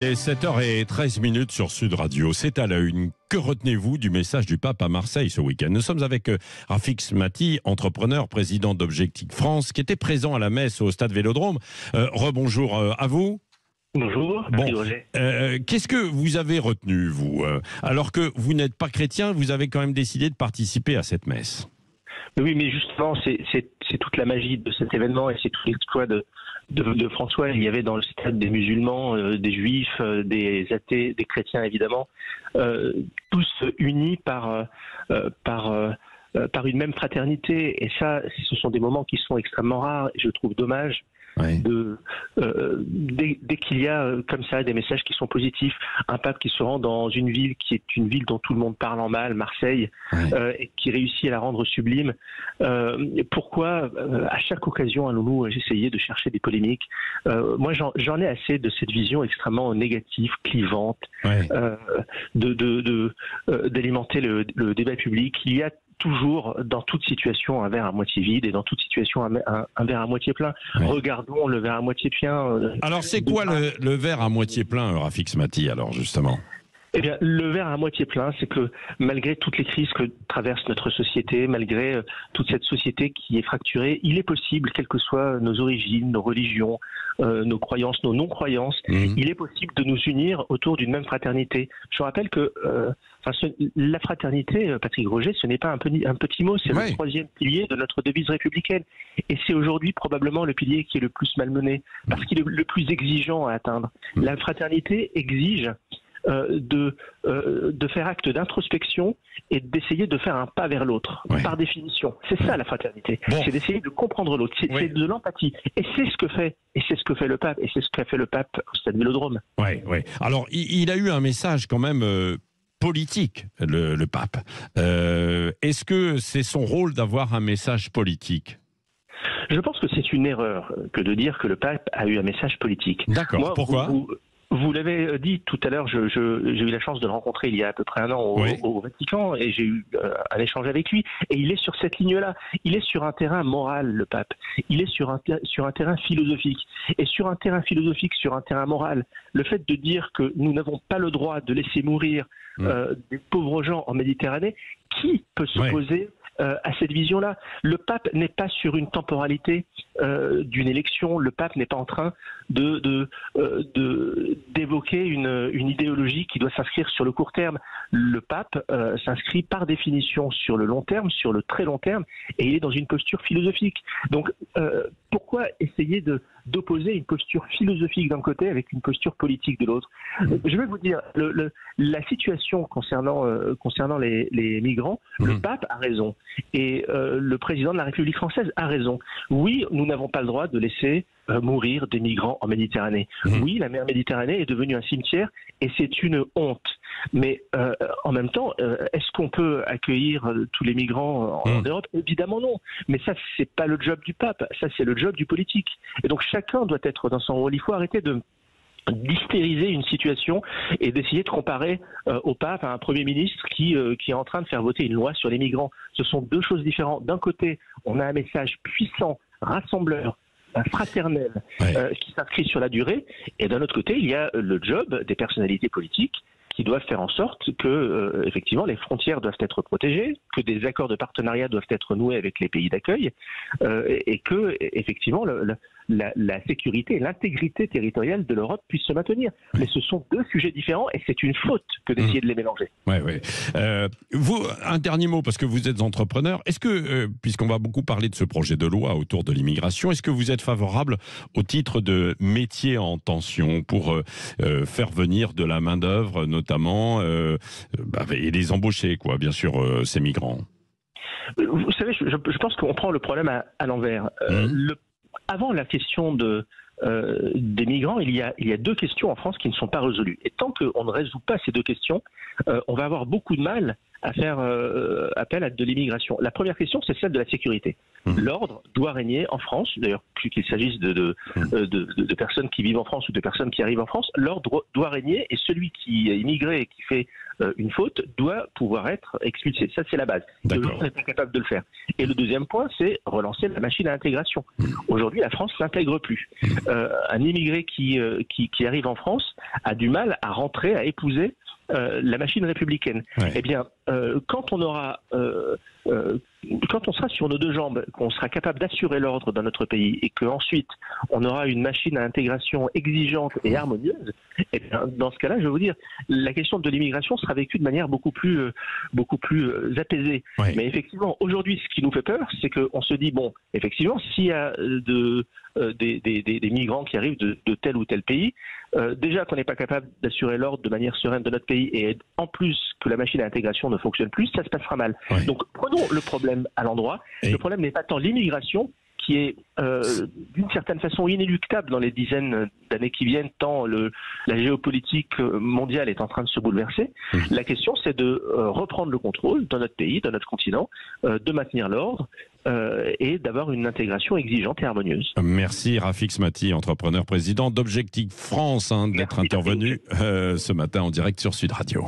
Et 7h13 sur Sud Radio, c'est à la une. Que retenez-vous du message du pape à Marseille ce week-end? Nous sommes avec Rafik Smati, entrepreneur, président d'Objectif France, qui était présent à la messe au stade Vélodrome. Rebonjour à vous. Bonjour. Bon, qu'est-ce que vous avez retenu, vous alors que vous n'êtes pas chrétien, vous avez quand même décidé de participer à cette messe. Oui, mais justement, c'est toute la magie de cet événement et c'est tout l'exploit de François. Il y avait dans le stade des musulmans, des juifs, des athées, des chrétiens évidemment, tous unis par une même fraternité. Et ça, ce sont des moments qui sont extrêmement rares et je trouve dommage. Oui. Dès qu'il y a comme ça des messages qui sont positifs, un pape qui se rend dans une ville qui est une ville dont tout le monde parle en mal, Marseille, oui. Et qui réussit à la rendre sublime, pourquoi à chaque occasion allons-nous essayer de chercher des polémiques? Moi j'en ai assez de cette vision extrêmement négative, clivante, oui. D'alimenter le débat public. Il y a toujours, dans toute situation, un verre à moitié vide et dans toute situation, un verre à moitié plein. Oui. Regardons le verre à moitié plein. Alors, c'est quoi le verre à moitié plein, Rafik Smati, alors, justement ? Eh bien, le verre à moitié plein, c'est que malgré toutes les crises que traverse notre société, malgré toute cette société qui est fracturée, il est possible, quelles que soient nos origines, nos religions, nos croyances, nos non-croyances, il est possible de nous unir autour d'une même fraternité. Je rappelle que la fraternité, Patrick Roger, ce n'est pas un petit mot, c'est le troisième pilier de notre devise républicaine. Et c'est aujourd'hui probablement le pilier qui est le plus malmené, parce qu'il est le plus exigeant à atteindre. La fraternité exige de faire acte d'introspection et d'essayer de faire un pas vers l'autre, par définition. C'est ça la fraternité. Bon. C'est d'essayer de comprendre l'autre. C'est de l'empathie. Et c'est ce que fait le pape. Et c'est ce qu'a fait le pape au stade Vélodrome. Oui. Alors, il a eu un message quand même politique, le pape. Est-ce que c'est son rôle d'avoir un message politique ? Je pense que c'est une erreur que de dire que le pape a eu un message politique. D'accord. Pourquoi ? Vous l'avez dit tout à l'heure, j'ai eu la chance de le rencontrer il y a à peu près un an au Vatican et j'ai eu un échange avec lui. Et il est sur cette ligne-là. Il est sur un terrain moral, le pape. Il est sur un terrain philosophique. Et sur un terrain philosophique, sur un terrain moral, le fait de dire que nous n'avons pas le droit de laisser mourir des pauvres gens en Méditerranée, qui peut s'opposer à cette vision-là? Le pape n'est pas sur une temporalité d'une élection. Le pape n'est pas en train d'évoquer une idéologie qui doit s'inscrire sur le court terme. Le pape s'inscrit par définition sur le long terme, sur le très long terme, et il est dans une posture philosophique. Donc pourquoi essayer d'opposer une posture philosophique d'un côté avec une posture politique de l'autre? Je vais vous dire, la situation concernant les migrants, le pape a raison et le président de la République française a raison. Oui, nous n'avons pas le droit de laisser mourir des migrants en Méditerranée. Oui, la mer Méditerranée est devenue un cimetière et c'est une honte. Mais en même temps, est-ce qu'on peut accueillir tous les migrants en Europe? Évidemment non. Mais ça, c'est pas le job du pape. Ça, c'est le job du politique. Et donc chacun doit être dans son rôle. Il faut arrêter d'hystériser une situation et d'essayer de comparer au pape à un Premier ministre qui est en train de faire voter une loi sur les migrants. Ce sont deux choses différentes. D'un côté, on a un message puissant, rassembleur, fraternel, qui s'inscrit sur la durée, et d'un autre côté, il y a le job des personnalités politiques qui doivent faire en sorte que, effectivement, les frontières doivent être protégées, que des accords de partenariat doivent être noués avec les pays d'accueil, et que, effectivement, la sécurité et l'intégrité territoriale de l'Europe puissent se maintenir. Mais ce sont deux sujets différents et c'est une faute que d'essayer de les mélanger. Oui. Vous, un dernier mot, parce que vous êtes entrepreneur. Est-ce que, puisqu'on va beaucoup parler de ce projet de loi autour de l'immigration, est-ce que vous êtes favorable au titre de métier en tension pour faire venir de la main-d'œuvre, notamment, et les embaucher, quoi, bien sûr, ces migrants? Vous savez, je pense qu'on prend le problème à l'envers. Avant la question des migrants, il y a deux questions en France qui ne sont pas résolues. Et tant qu'on ne résout pas ces deux questions, on va avoir beaucoup de mal à faire appel à de l'immigration. La première question, c'est celle de la sécurité. L'ordre doit régner en France, d'ailleurs, plus qu'il s'agisse de personnes qui vivent en France ou de personnes qui arrivent en France, l'ordre doit régner et celui qui est immigré et qui fait une faute, doit pouvoir être expulsé. Ça, c'est la base. Et aujourd'hui, on est incapable de le faire. Et le deuxième point, c'est relancer la machine à intégration. Aujourd'hui, la France ne s'intègre plus. Un immigré qui arrive en France a du mal à rentrer, à épouser la machine républicaine. Ouais. Eh bien, quand on sera sur nos deux jambes, qu'on sera capable d'assurer l'ordre dans notre pays et qu'ensuite on aura une machine à intégration exigeante et harmonieuse, eh bien, dans ce cas-là, je vais vous dire, la question de l'immigration sera vécue de manière beaucoup plus apaisée. Ouais. Mais effectivement, aujourd'hui, ce qui nous fait peur, c'est qu'on se dit, bon, effectivement, s'il y a des migrants qui arrivent de tel ou tel pays, déjà qu'on n'est pas capable d'assurer l'ordre de manière sereine de notre pays et en plus que la machine à intégration ne fonctionne plus, ça se passera mal. Ouais. Donc prenons le problème à l'endroit. Le problème n'est pas tant l'immigration, qui est d'une certaine façon inéluctable dans les dizaines d'années qui viennent, tant la géopolitique mondiale est en train de se bouleverser. La question, c'est de reprendre le contrôle dans notre pays, dans notre continent, de maintenir l'ordre et d'avoir une intégration exigeante et harmonieuse. Merci Rafik Smati, entrepreneur président d'Objectif France, d'être intervenu ce matin en direct sur Sud Radio.